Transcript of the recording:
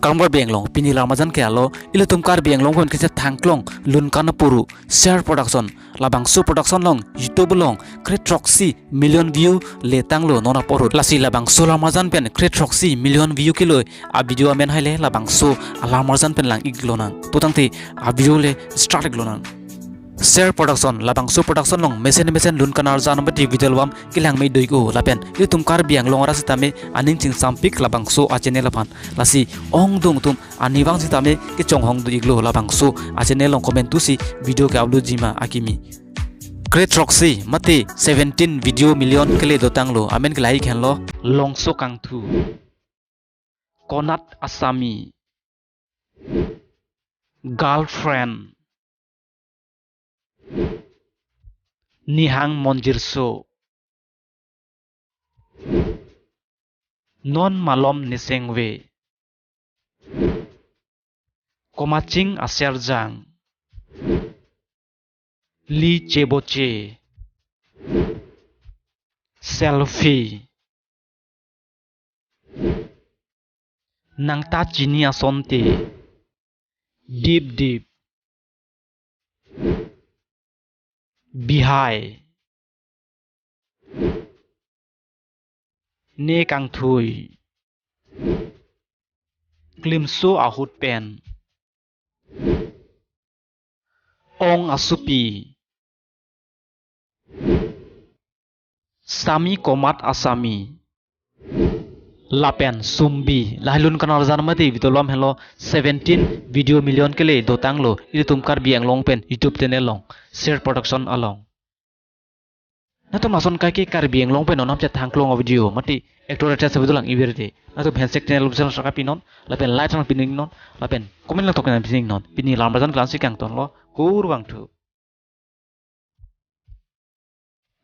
Karbi Anglong pini Ramadan ke alo ilutum Karbi Anglong pun kechethang klong Lunkan apuru share production Labangso production long YouTube long Cradit million view le tang lo non apor lasi Labangso Ramadan pen Cradit million view kilo a video amen haile Labangso Ramadan pen lang iglonan tutangti a video le start iglonan share production Labangso production long mesen Lunkan arjan bati video wam kilang me doigo lapen ilutum Karbi Anglong rasi tame aning ching sampik Labangso a channel apan lasi ong dong tum aniwang sitame ke chong hong du iglo Labangso a channel long comment tu si video ke upload jima akimi Cradit mate 17 video million kele dotang lo amen kelai khen lo longso kangthu konat asami girlfriend nihang monjirso non malom nisengwe komaching aserjang li cheboche selfie nangta chini asonte deep bihai ne kangthui klimso ahut pen ong asupi sami komat asami lapen sumbi lahlun kanal janmati bitolom hello 17 video million kele dotang lo ilutum Karbi Anglong pen YouTube channel long share production along nato mason kai ke Karbi Anglong pen onam kechethang klong video mati actor acha sabidulang iberte nato Hensek channel channel saka pinon lapen like nang pining non lapen comment lang token pining non pini lambajan klansi kang ton lo kur wangthu